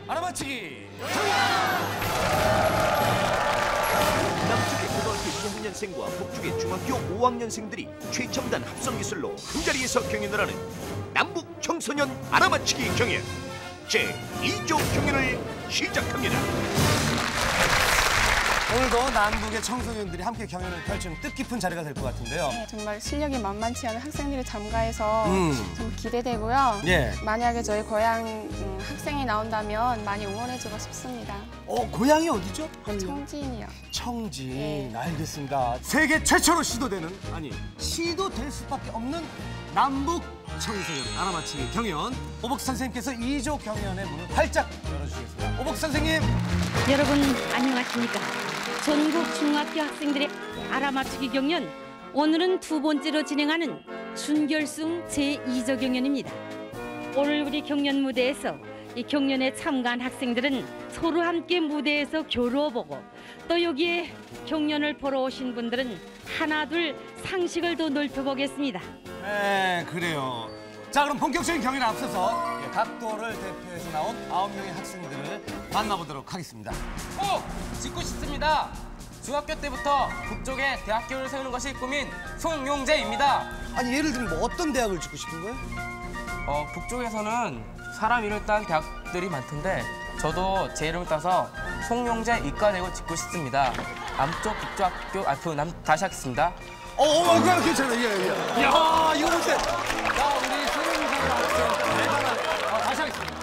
알아맞히기. 남쪽의 고등학교 2학년생과 북쪽의 중학교 5학년생들이 최첨단 합성기술로 한자리에서 경연을 하는 남북 청소년 알아맞히기 경연 제2조 경연을 시작합니다. 오늘도 남북의 청소년들이 함께 경연을 펼치는 뜻깊은 자리가 될 것 같은데요. 네, 정말 실력이 만만치 않은 학생들이 참가해서 좀 기대되고요. 예. 만약에 저희 고향 학생이 나온다면 많이 응원해주고 싶습니다. 고향이 어디죠? 청진이요. 청진. 네. 알겠습니다. 세계 최초로 시도될 수밖에 없는 남북 청소년 알아맞히기 경연. 오복 선생님께서 2조 경연의 문을 활짝 열어주시겠습니다. 오복 선생님. 여러분 안녕하십니까? 전국 중학교 학생들의 알아맞히기 경연, 오늘은 두 번째로 진행하는 준결승 제2조 경연입니다. 오늘 우리 경연 무대에서 이 경연에 참가한 학생들은 서로 함께 무대에서 겨루어보고, 또 여기에 경연을 보러 오신 분들은 하나둘 상식을 더 넓혀보겠습니다. 네, 그래요. 자, 그럼 본격적인 경연에 앞서서 각도를 대표해서 나온 9명의 학생들을 만나보도록 하겠습니다. 짓고 싶습니다. 중학교 때부터 북쪽에 대학교를 세우는 것이 꿈인 송용재입니다. 아니, 예를 들면 뭐 어떤 대학을 짓고 싶은 거예요? 북쪽에서는 사람 이름을 딴 대학들이 많던데 저도 제 이름을 따서 송용재 이과대학을 짓고 싶습니다. 남쪽 북쪽학교 다시 하겠습니다. 그냥 괜찮아요. 예. 야, 이거 보세요. 자, 우리 송용재 학생 대단한. 다시 하겠습니다.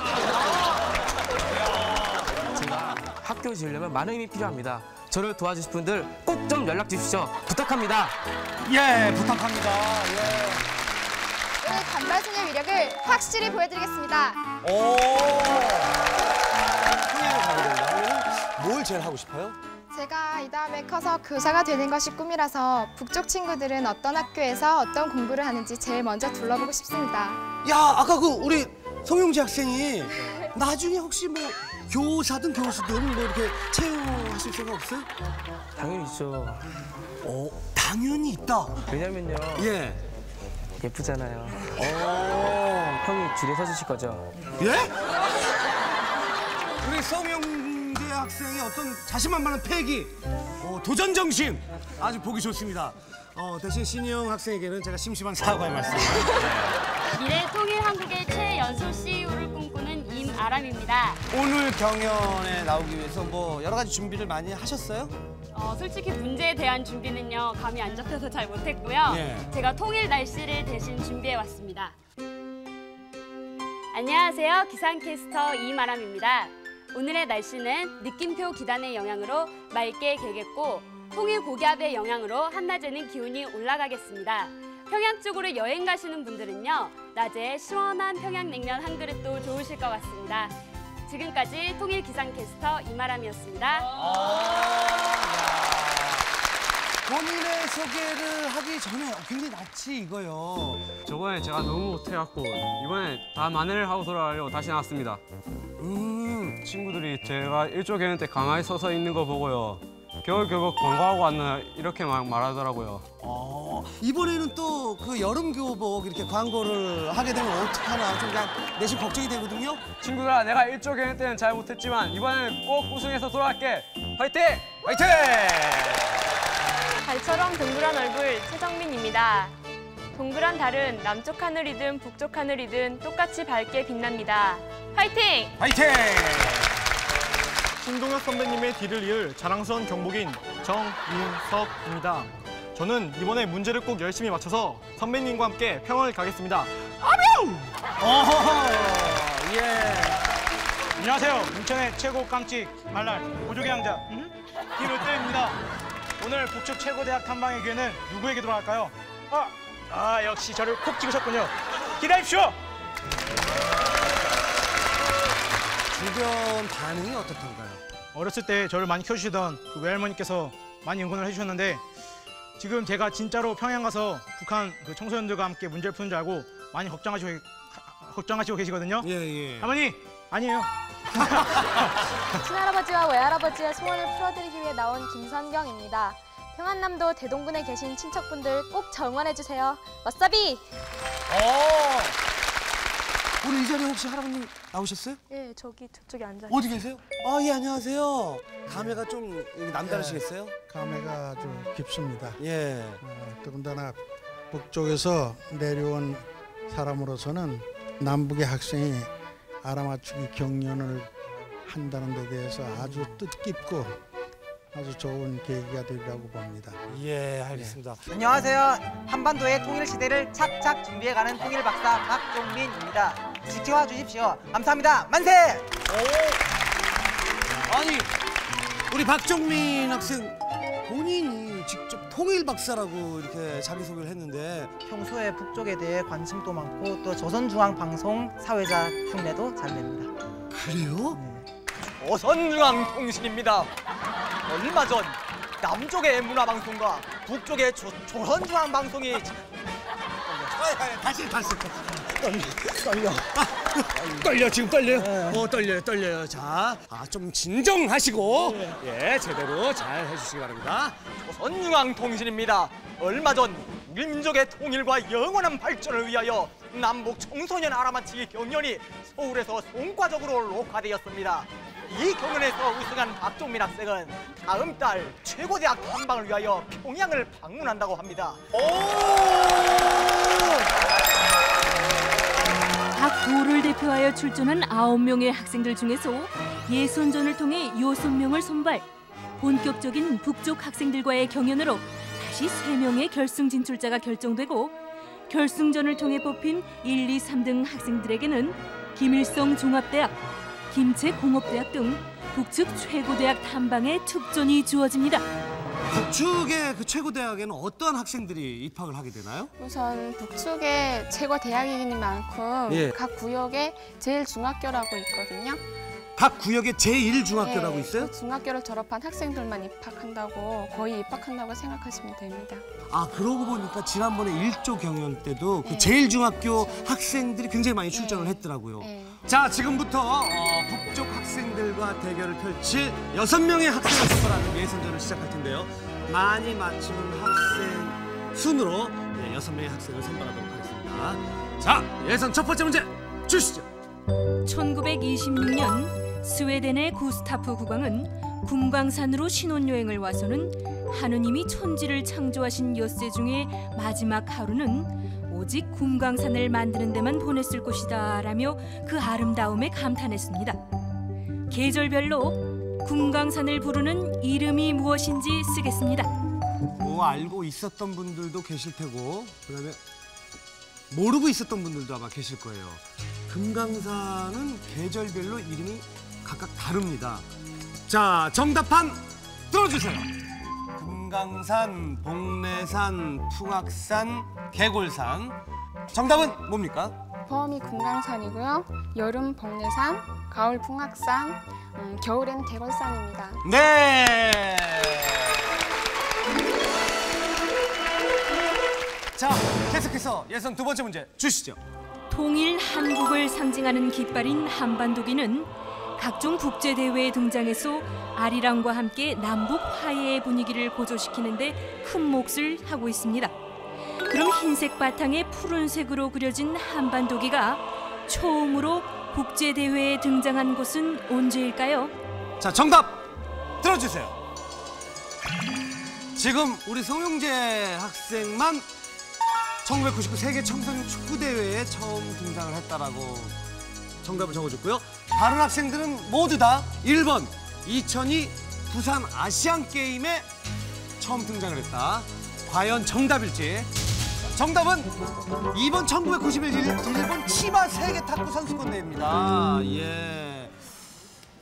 제가 학교를 지으려면 많은 힘이 필요합니다. 저를 도와주실 분들 꼭 좀 연락 주십시오. 부탁합니다. 예, 부탁합니다. 예. 오늘 반바지의 위력을 확실히 보여드리겠습니다. 통일을 가게 된다면 뭘 제일 하고 싶어요? 제가 이 다음에 커서 교사가 되는 것이 꿈이라서 북쪽 친구들은 어떤 학교에서 어떤 공부를 하는지 제일 먼저 둘러보고 싶습니다. 야, 아까 우리 송용재 학생이 나중에 혹시 뭐 교사든 교수든 뭐 이렇게 채용하실 생각 없어요? 당연히 있죠. 당연히 있다. 왜냐면요. 예. 예쁘잖아요. 형이 줄에 서주실 거죠? 예? 우리 송용재 학생의 어떤 자신만만한 패기, 도전 정신 아주 보기 좋습니다. 대신 신영 학생에게는 제가 심심한 사과의 말씀. 미래 통일 한국의 최연소 CEO를 꿈꾸는 임아람입니다. 오늘 경연에 나오기 위해서 뭐 여러 가지 준비를 많이 하셨어요? 솔직히 문제에 대한 준비는요, 감이 안 잡혀서 잘 못했고요. 예. 제가 통일 날씨를 대신 준비해왔습니다. 안녕하세요, 기상캐스터 임아람입니다. 오늘의 날씨는 느낌표 기단의 영향으로 맑게 개겠고 통일 고기압의 영향으로 한낮에는 기온이 올라가겠습니다. 평양 쪽으로 여행 가시는 분들은요, 낮에 시원한 평양냉면 한 그릇도 좋으실 것 같습니다. 지금까지 통일 기상캐스터 임아람이었습니다. 본인의 소개를 하기 전에 굉장히 낯이 익어요. 저번에 제가 너무 못해갖고 이번에 다 만회를 하고 돌아가려고 다시 나왔습니다. 친구들이 제가 1조 경연 때 가만히 서서 있는 거 보고요. 겨울교복 권고하고 왔나 이렇게 말하더라고요. 이번에는 또 그 여름교복 이렇게 광고를 하게 되면 어떡하나 좀 내심 걱정이 되거든요. 친구들아, 내가 1조 경연 때는 잘 못했지만 이번에는 꼭 우승해서 돌아갈게. 화이팅! 화이팅! 달처럼 동그란 얼굴 최정민입니다. 동그란 달은 남쪽 하늘이든 북쪽 하늘이든 똑같이 밝게 빛납니다. 화이팅! 화이팅! 신동엽 선배님의 뒤를 이을 자랑스러운 경복인 정윤석입니다. 저는 이번에 문제를 꼭 열심히 맞춰서 선배님과 함께 평양을 가겠습니다. 예. 안녕하세요. 인천의 최고 깜찍 말랄 보조개 왕자 김을태입니다. 오늘 북쪽 최고대학 탐방의 기회는 누구에게 돌아갈까요? 역시 저를 콕 찍으셨군요. 기다리십시오. 주변 반응이 어떻던가요? 어렸을 때 저를 많이 키워주시던 그 외할머니께서 많이 응원을 해주셨는데 지금 제가 진짜로 평양 가서 북한 그 청소년들과 함께 문제를 푸는 줄 알고 많이 걱정하시고 계시거든요. 예. 할머니, 아니에요. 친할아버지와 외할아버지의 소원을 풀어드리기 위해 나온 김선경입니다. 평안남도 대동군에 계신 친척분들 꼭 저 응원해주세요. 와사비! 오늘 이 자리에 혹시 할아버님 나오셨어요? 예, 저쪽에 앉아. 어디 계세요? 아, 예, 안녕하세요. 감회가 좀 남다르시겠어요? 감회가 아주 깊습니다. 예. 더군다나 북쪽에서 내려온 사람으로서는 남북의 학생이 알아맞추기 경연을 한다는 데 대해서 아주 뜻깊고 아주 좋은 계기가 되리라고 봅니다. 예, 알겠습니다. 안녕하세요. 한반도의 통일 시대를 착착 준비해가는 통일 박사 박종민입니다. 지켜와 주십시오. 감사합니다. 만세! 아니, 우리 박종민 학생 본인이 직접 통일 박사라고 이렇게 자기소개를 했는데 평소에 북쪽에 대해 관심도 많고 또 조선중앙방송 사회자 흉내도 잘 냅니다. 그래요? 조선중앙통신입니다. 얼마 전 남쪽의 문화방송과 북쪽의 조선중앙방송이 다시 떨려 지금 떨려요. 떨려요. 자, 좀 진정하시고 예, 제대로 잘 해주시기 바랍니다. 조선중앙통신입니다. 얼마 전 우리 민족의 통일과 영원한 발전을 위하여 남북 청소년 알아맞히기 경연이 서울에서 성과적으로 녹화되었습니다. 이 경연에서 우승한 박종민 학생은 다음 달 최고대학 탐방을 위하여 평양을 방문한다고 합니다. 각 도를 대표하여 출전한 9명의 학생들 중에서 예선전을 통해 6명을 선발. 본격적인 북쪽 학생들과의 경연으로 다시 3명의 결승 진출자가 결정되고 결승전을 통해 뽑힌 1, 2, 3등 학생들에게는 김일성 종합대학, 김제공업대학 등 북측 최고대학 탐방의 특전이 주어집니다. 북측의 그 최고대학에는 어떤 학생들이 입학을 하게 되나요? 우선 북측의 최고 대학이긴 만큼 예. 각 구역에 제일중학교라고 있거든요. 각 구역에 제1중학교라고 예, 있어요? 그 중학교를 졸업한 학생들만 거의 입학한다고 생각하시면 됩니다. 아, 그러고 보니까 지난번에 1조 경연 때도 그 제1중학교 학생들이 굉장히 많이 출전을 했더라고요. 자, 지금부터 북쪽 학생들과 대결을 펼칠 6명의 학생을 선발하는 예선전을 시작할 텐데요. 많이 맞추는 학생 순으로 6명의 학생을 선발하도록 하겠습니다. 자, 예선 첫 번째 문제 주시죠. 1926년 스웨덴의 구스타프 국왕은 금강산으로 신혼여행을 와서는 하느님이 천지를 창조하신 엿새 중에 마지막 하루는 오직 금강산을 만드는 데만 보냈을 것이다 라며 그 아름다움에 감탄했습니다. 계절별로 금강산을 부르는 이름이 무엇인지 쓰겠습니다. 뭐 알고 있었던 분들도 계실 테고 그다음에 모르고 있었던 분들도 아마 계실 거예요. 금강산은 계절별로 이름이 각각 다릅니다. 자, 정답판 들어주세요. 금강산, 복례산, 풍악산, 계골산. 정답은 뭡니까? 봄이 금강산이고요. 여름 복례산, 가을 풍악산, 겨울엔 계골산입니다. 네. 자, 계속해서 예선 두 번째 문제 주시죠. 통일 한국을 상징하는 깃발인 한반도기는 각종 국제대회에 등장해서 아리랑과 함께 남북 화해의 분위기를 고조시키는 데 큰 몫을 하고 있습니다. 그럼 흰색 바탕에 푸른색으로 그려진 한반도기가 처음으로 국제대회에 등장한 곳은 언제일까요? 자, 정답 들어주세요. 지금 우리 송영재 학생만 1999 세계 청소년 축구대회에 처음 등장을 했다라고 정답을 적어줬고요. 다른 학생들은 모두 다 1번 2002 부산 아시안게임에 처음 등장을 했다. 과연 정답일지. 정답은 2번 1991 일본 치마 세계 탁구 선수권 대회입니다. 예.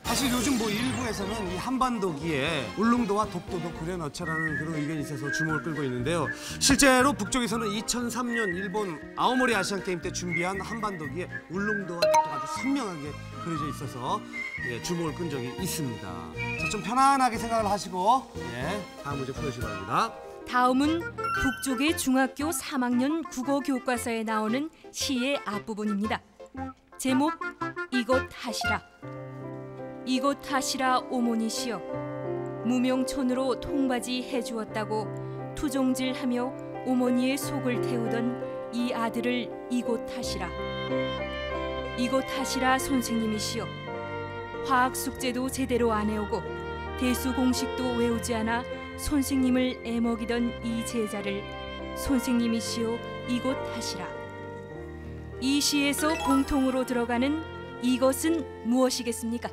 사실 요즘 뭐 일부에서는 이 한반도기에 울릉도와 독도도 그려넣자라는 그런 의견이 있어서 주목을 끌고 있는데요. 실제로 북쪽에서는 2003년 일본 아오모리 아시안게임 때 준비한 한반도기에 울릉도와 독도가 아주 선명하게 그려져 있어서 주목을 끈 적이 있습니다. 자, 좀 편안하게 생각을 하시고 다음 문제 풀어주시기 바랍니다. 다음은 북쪽의 중학교 3학년 국어 교과서에 나오는 시의 앞부분입니다. 제목 이곳 하시라. 이곳 하시라 오모니시여. 무명촌으로 통바지 해주었다고 투종질하며 어머니의 속을 태우던 이 아들을 이곳 하시라. 이곳 하시라 선생님이시여. 화학 숙제도 제대로 안 해오고 대수 공식도 외우지 않아 선생님을 애먹이던 이 제자를 선생님이시여 이곳 하시라. 이 시에서 공통으로 들어가는 이것은 무엇이겠습니까?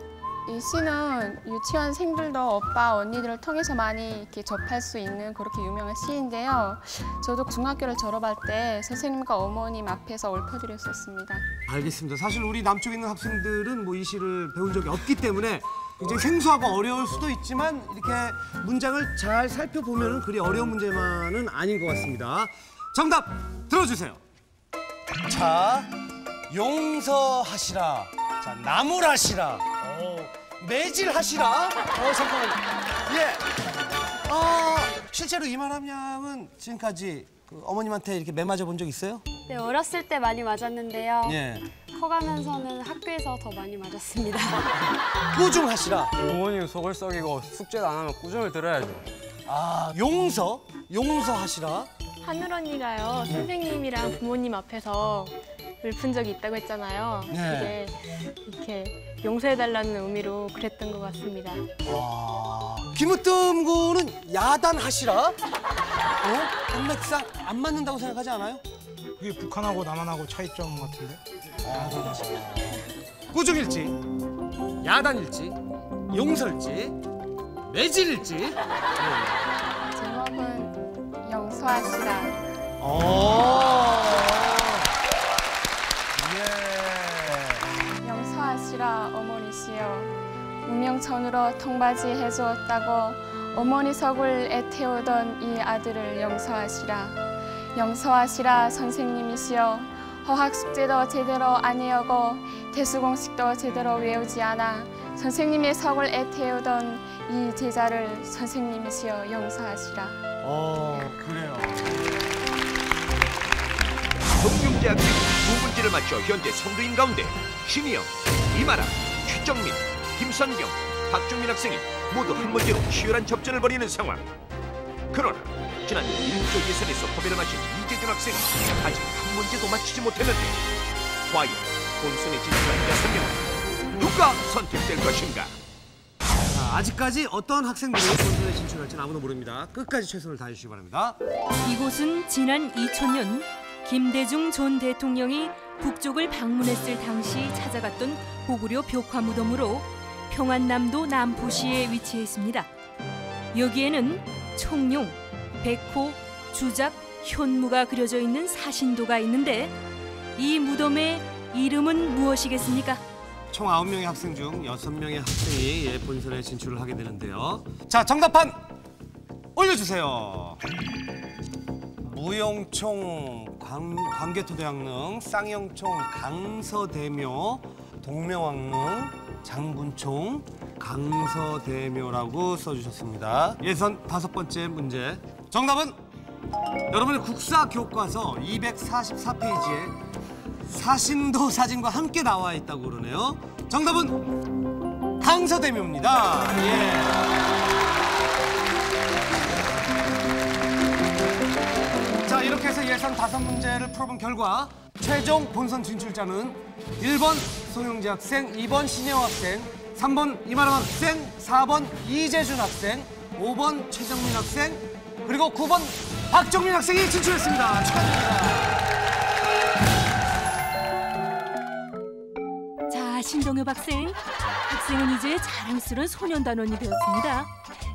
이 시는 유치원생들도 오빠, 언니들을 통해서 많이 이렇게 접할 수 있는 그렇게 유명한 시인데요. 저도 중학교를 졸업할 때 선생님과 어머님 앞에서 읊어드렸었습니다. 알겠습니다. 사실 우리 남쪽에 있는 학생들은 뭐 이 시를 배운 적이 없기 때문에 굉장히 생소하고 어려울 수도 있지만 이렇게 문장을 잘 살펴보면 그리 어려운 문제만은 아닌 것 같습니다. 정답 들어주세요. 자, 용서하시라. 자, 나무라시라. 매질하시라. 잠깐만요. 예. 실제로 이만함 양은 지금까지 그 어머님한테 이렇게 매 맞아 본 적 있어요? 네, 어렸을 때 많이 맞았는데요. 예. 커가면서는 학교에서 더 많이 맞았습니다. 꾸중하시라. 부모님 속을 썩이고 숙제도 안 하면 꾸중을 들어야죠. 용서하시라. 하늘 언니가요, 선생님이랑 부모님 앞에서 읊은 적이 있다고 했잖아요. 네. 그게 이렇게 용서해달라는 의미로 그랬던 것 같습니다. 김으뜸 군은 야단하시라. 인맥상 안 맞는다고 생각하지 않아요? 그게 북한하고 남한하고 차이점 같은데? 꾸중일지, 야단일지, 용서일지, 매질일지. 제목은 용서하시라. 용서하시라 어머니시여. 운명천으로 통바지 해주었다고 어머니 속을 애태우던 이 아들을 용서하시라. 용서하시라 선생님이시여. 허학 숙제도 제대로 안 해오고 대수공식도 제대로 외우지 않아 선생님의 속을 애태우던 이 제자를 선생님이시여 용서하시라. 그래요. 동명대학교 두 문제를 맞춰 현재 선두인 가운데 신희영, 이마람, 최정민, 김선경, 박종민 학생이 모두 한 문제로 치열한 접전을 벌이는 상황. 그러나 지난 1조 예선에서 패배를 마친 이재준 학생은 아직 한 문제도 맞히지 못했는데 과연 본선에 진출한 6명은 누가 선택될 것인가? 아직까지 어떤 학생들이 본선에 진출할지는 아무도 모릅니다. 끝까지 최선을 다해주시기 바랍니다. 이곳은 지난 2000년 김대중 전 대통령이 북쪽을 방문했을 당시 찾아갔던 고구려 벽화 무덤으로 평안남도 남포시에 위치해 있습니다. 여기에는 청룡, 백호, 주작, 현무가 그려져 있는 사신도가 있는데 이 무덤의 이름은 무엇이겠습니까? 총 9명의 학생 중 6명의 학생이 본선에 진출을 하게 되는데요. 자, 정답판 올려주세요. 무용총 광개토대왕릉, 쌍영총 강서대묘, 동명왕릉, 장군총 강서대묘라고 써주셨습니다. 예선 5번째 문제. 정답은 여러분의 국사 교과서 244페이지에 사신도 사진과 함께 나와 있다고 그러네요. 정답은 강서대묘입니다. 자, 이렇게 해서 예선 5문제를 풀어본 결과 최종 본선 진출자는 1번 송영재 학생, 2번 신혜영 학생, 3번 이마람 학생, 4번 이재준 학생, 5번 최정민 학생, 그리고 9번 박정민 학생이 진출했습니다. 축하드립니다. 자, 신동엽 학생. 학생은 이제 자랑스러운 소년단원이 되었습니다.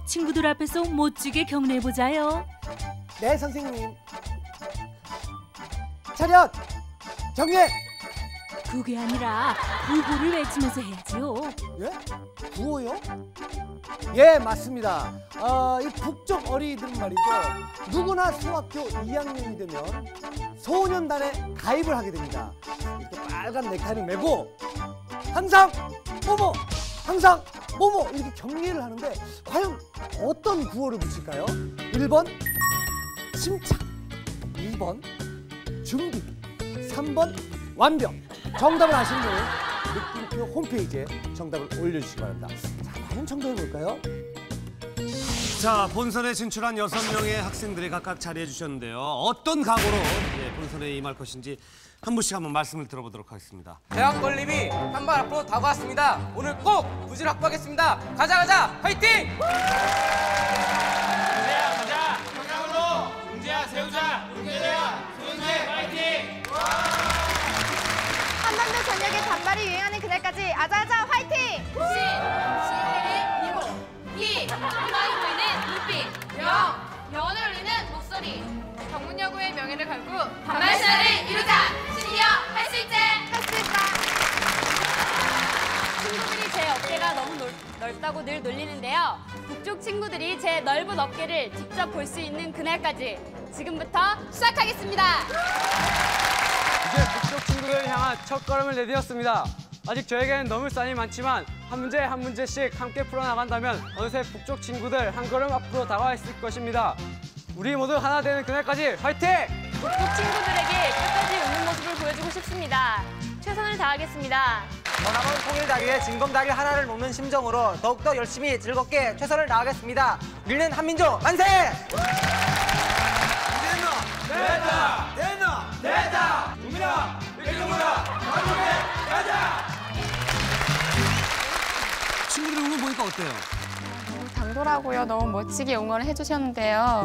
친구들 앞에서 멋지게 격려해보자요. 네, 선생님. 차렷! 정례! 그게 아니라 구호를 외치면서 해야지요. 예? 구호요? 예, 맞습니다. 이 북쪽 어린이들은 말이죠. 누구나 중학교 2학년이 되면 소년단에 가입을 하게 됩니다. 이렇게 빨간 넥타이를 메고 항상 뭐뭐, 항상 뭐뭐 이렇게 격리를 하는데 과연 어떤 구호를 붙일까요? 1번 침착, 2번 준비, 3번 완벽. 정답을 아시는 분은 느낌표 홈페이지에 정답을 올려주시기 바랍니다. 자, 과연 정답을 볼까요? 자, 본선에 진출한 6명의 학생들이 각각 자리해 주셨는데요. 어떤 각오로 본선에 임할 것인지 한 분씩 한번 말씀을 들어보도록 하겠습니다. 대학 건립이 한 발 앞으로 다가왔습니다. 오늘 꼭 부지를 확보하겠습니다. 가자 가자 화이팅! 가자! 경향으로 문제야 세우자! 문제야 문제 화이팅! 한반도 전역에 단발이 유행하는 그날까지 아자아자 화이팅! 시해의 미모, 희망이 보이는 눈빛, 영혼을 울리는 목소리, 정문여고의 명예를 걸고 반발신화를 이루자! 신이여 할 수 있지! 할 수 있다! 친구들이 제 어깨가 너무 넓다고 늘 놀리는데요. 북쪽 친구들이 제 넓은 어깨를 직접 볼 수 있는 그날까지 지금부터 시작하겠습니다. 이제 북쪽 친구들을 향한 첫걸음을 내디뎠습니다. 아직 저에게는 넘을 산이 많지만 한 문제 한 문제씩 함께 풀어나간다면 어느새 북쪽 친구들 한 걸음 앞으로 다가와 있을 것입니다. 우리 모두 하나 되는 그날까지 화이팅! 북쪽 친구들에게 끝까지 웃는 모습을 보여주고 싶습니다. 최선을 다하겠습니다. 전함은 통일을 위해 징검다리 하나를 놓는 심정으로 더욱더 열심히 즐겁게 최선을 다하겠습니다. 우리는 한민족 만세! 됐다! 됐다! 됐다! 우민아! 일등보다 한국에 가자! 친구들 응원 보니까 어때요? 너무 당돌하고요. 너무 멋지게 응원을 해주셨는데요.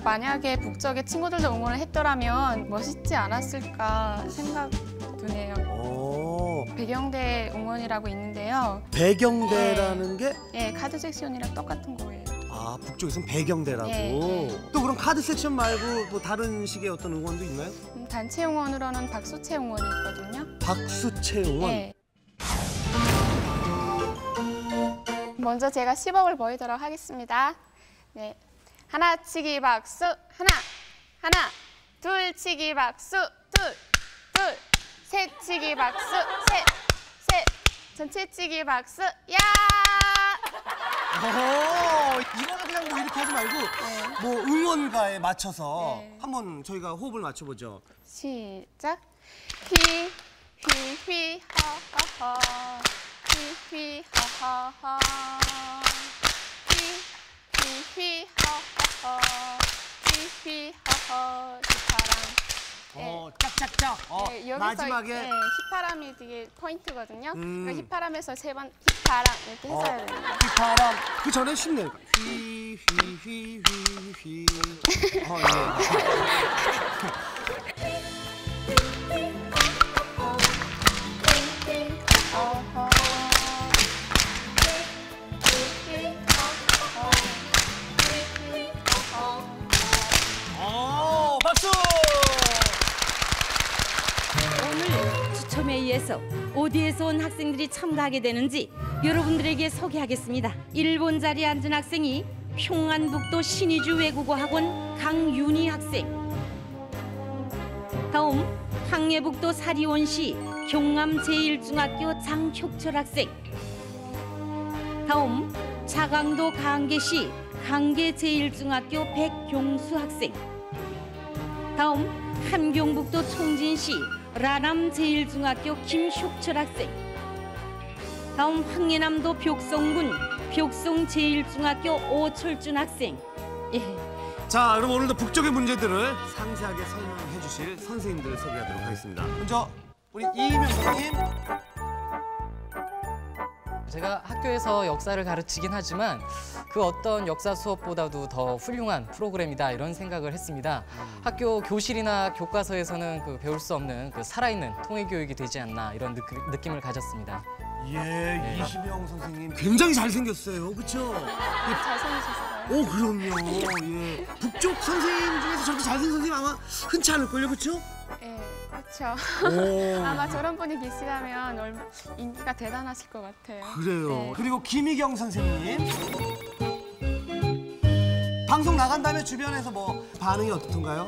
만약에 북쪽의 친구들도 응원을 했더라면 멋있지 않았을까 생각 드네요. 배경대 응원이라고 있는데요. 배경대라는 게? 네, 카드 섹션이랑 똑같은 거예요. 아, 북쪽에서는 배경대라고. 네. 또 그럼 카드 섹션 말고 뭐 다른 식의 어떤 응원도 있나요? 단체 응원으로는 박수채 응원이 있거든요. 박수채 응원? 네. 먼저 제가 시범을 보이도록 하겠습니다. 네, 하나 치기 박수, 하나, 둘 치기 박수, 둘, 셋 치기 박수, 셋, 전체 치기 박수, 야! 이거는 그냥 뭐 이렇게 하지 말고 뭐 응원가에 맞춰서 한번 저희가 호흡을 맞춰보죠. 시작. 휘, 하하하. 휘, 하하하. 휘, 하하하. 휘, 하하. 휘파람. 짝짝짝. 네, 여기서 마지막에 휘파람이 되게 포인트거든요. 그러니까 휘파람에서 3번 휘파람 이렇게 해줘야 됩니다. 휘파람. 그 전에 쉽네요. 휘. 박수! 오늘 추첨에 의해서 어디에서 온 학생들이 참가하게 되는지 여러분들에게 소개하겠습니다. 1번 자리에 앉은 학생이 평안북도 신의주 외국어학원 강윤희 학생, 다음 항해북도 사리원시 경암 제1중학교 장혁철 학생, 다음 자강도 강계시 강계 제1중학교 백경수 학생, 다음 함경북도 총진시 라남 제1중학교 김효철 학생, 다음 황해남도 벽성군 벽성 제1중학교 오철준 학생. 자, 그럼 오늘도 북쪽의 문제들을 상세하게 설명해 주실 선생님들을 소개하도록 하겠습니다. 먼저 우리 이희명 선생님. 제가 학교에서 역사를 가르치긴 하지만 그 어떤 역사 수업보다도 더 훌륭한 프로그램이다 이런 생각을 했습니다. 학교 교실이나 교과서에서는 배울 수 없는 살아있는 통일교육이 되지 않나 이런 느낌을 가졌습니다. 예, 이희명 선생님 굉장히 잘생겼어요. 그렇죠? 잘생기셨어요. 오, 그럼요. 예. 북쪽 선생님 중에서 저렇게 잘생긴 선생님 아마 흔치 않을걸요. 그렇죠? 네, 그렇죠. 오. 아마 저런 분이 계시다면 인기가 대단하실 것 같아요. 그래요. 네. 그리고 김희경 선생님. 방송 나간 다음에 주변에서 뭐 반응이 어떻던가요?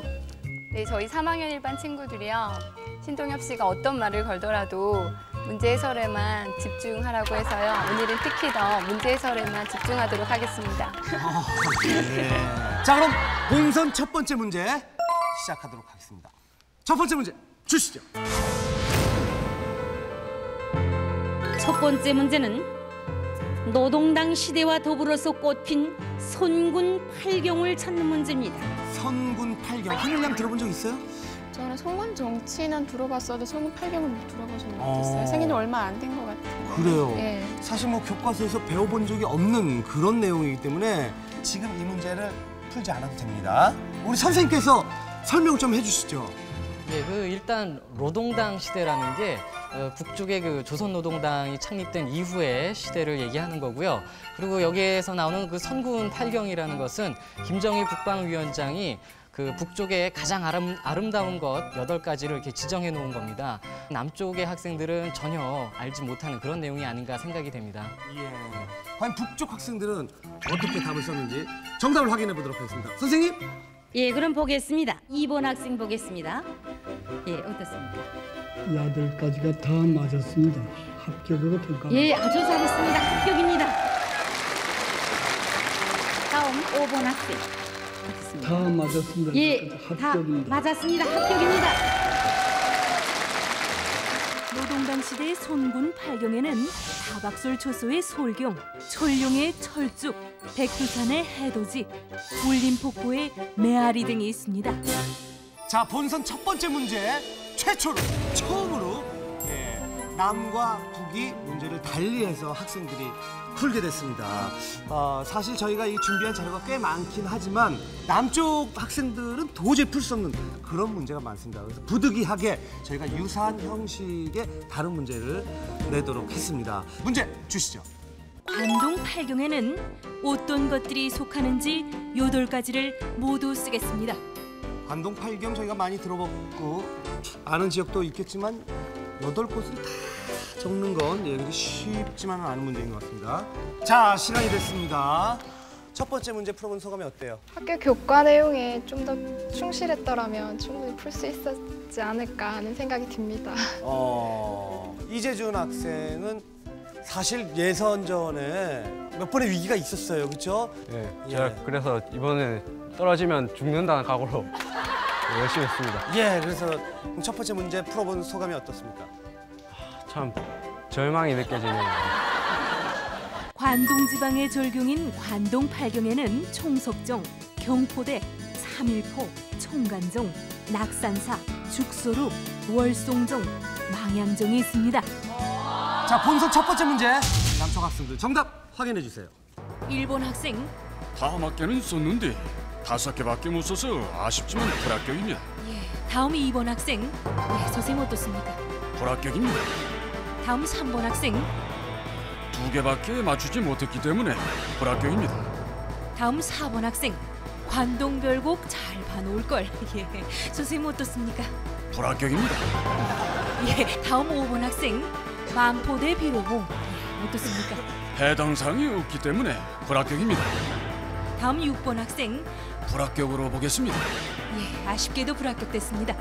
네, 저희 3학년 일반 친구들이요. 신동엽 씨가 어떤 말을 걸더라도 문제 해설에만 집중하라고 해서요. 오늘은 특히 더 문제 해설에만 집중하도록 하겠습니다. 네. 자, 그럼 본선 첫 번째 문제 시작하도록 하겠습니다. 첫 번째 문제 주시죠. 첫 번째 문제는 노동당 시대와 더불어서 꽃핀 선군 팔경을 찾는 문제입니다. 선군 팔경. 하늘양 들어본 적 있어요? 저는 송군 정치는 들어봤어도 송군 팔경은 못 들어보진 못했어요. 생긴 지 얼마 안 된 것 같아요. 그래요. 예. 사실 뭐 교과서에서 배워본 적이 없는 그런 내용이기 때문에 지금 이 문제를 풀지 않아도 됩니다. 우리 선생님께서 설명 좀 해주시죠. 예, 일단 노동당 시대라는 게 북쪽의 조선노동당이 창립된 이후의 시대를 얘기하는 거고요. 그리고 여기에서 나오는 선군 팔경이라는 것은 김정일 국방위원장이 북쪽의 가장 아름다운 것 8가지를 이렇게 지정해 놓은 겁니다. 남쪽의 학생들은 전혀 알지 못하는 그런 내용이 아닌가 생각이 됩니다. 예. 과연 북쪽 학생들은 어떻게 답을 썼는지 정답을 확인해 보도록 하겠습니다. 선생님? 예, 그럼 보겠습니다. 2번 학생 보겠습니다. 예, 어떻습니까? 8가지가 다 맞았습니다. 합격으로 평가합니다. 예, 아주 잘했습니다. 합격입니다. 다음 5번 학생. 어떻습니까? 다 맞았습니다. 예, 합격입니다. 다 맞았습니다. 합격입니다. 노동당 시대의 손군 팔경에는 다박솔 초소의 솔경, 철룡의 철쭉, 백두산의 해돋이, 울림폭포의 메아리 등이 있습니다. 자, 본선 첫 번째 문제 처음으로 남과 북이 문제를 달리해서 학생들이 풀게 됐습니다. 사실 저희가 이 준비한 자료가 꽤 많긴 하지만 남쪽 학생들은 도저히 풀 수 없는 그런 문제가 많습니다. 그래서 부득이하게 저희가 유사한 형식의 다른 문제를 내도록 했습니다. 문제 주시죠. 관동 팔경에는 어떤 것들이 속하는지 8가지를 모두 쓰겠습니다. 관동 팔경 저희가 많이 들어봤고 아는 지역도 있겠지만 8곳을 다 적는 건 그렇게 쉽지만은 않은 문제인 것 같습니다. 자, 시간이 됐습니다. 첫 번째 문제 풀어본 소감이 어때요? 학교 교과 내용에 좀 더 충실했더라면 충분히 풀 수 있었지 않을까 하는 생각이 듭니다. 이재준 학생은 사실 예선전에 몇 번의 위기가 있었어요, 그렇죠? 네, 제가 그래서 이번에 떨어지면 죽는다는 각오로 열심히 했습니다. 예, 그래서 첫 번째 문제 풀어본 소감이 어떻습니까? 참 절망이 느껴지네요. 관동 지방의 절경인 관동 팔경에는 총석정, 경포대, 삼일포, 총간정, 낙산사, 죽소루, 월송정, 망양정이 있습니다. 자, 본선 첫 번째 문제 남쪽 학생들 정답 확인해 주세요. 1번 학생. 다음 학기는 썼는데 5개밖에 못 써서 아쉽지만 불합격입니다. 다음 2번 학생. 선생님 어떻습니까? 불합격입니다. 다음 3번 학생. 2개밖에 맞추지 못했기 때문에 불합격입니다. 다음 4번 학생. 관동별곡 잘 봐놓을 걸. 선생님 어떻습니까? 불합격입니다. 다음 5번 학생. 만포대 비로봉. 어떻습니까? 해당 사항이 없기 때문에 불합격입니다. 다음 6번 학생. 불합격으로 보겠습니다. 아쉽게도 불합격됐습니다.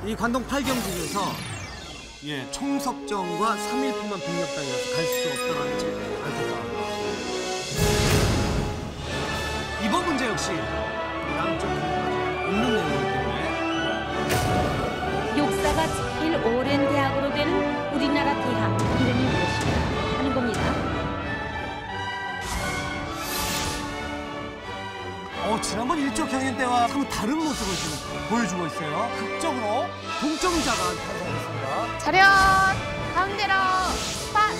이 관동 팔경 중에서 총석정과 3일포만 백력당이라서 갈 수 없다는 게 안타까워요. 이번 문제 역시 남쪽 없는 내용이기 때문에 역사가 제일 오랜 대학으로 되는 우리나라 대학 이름이 무엇인가 하는 겁니다. 지난번 일조 경연 때와 참 다른 모습을 지금 보여주고 있어요. 극적으로 동점자가 탄생했습니다. 차렷! 가운데로! 판!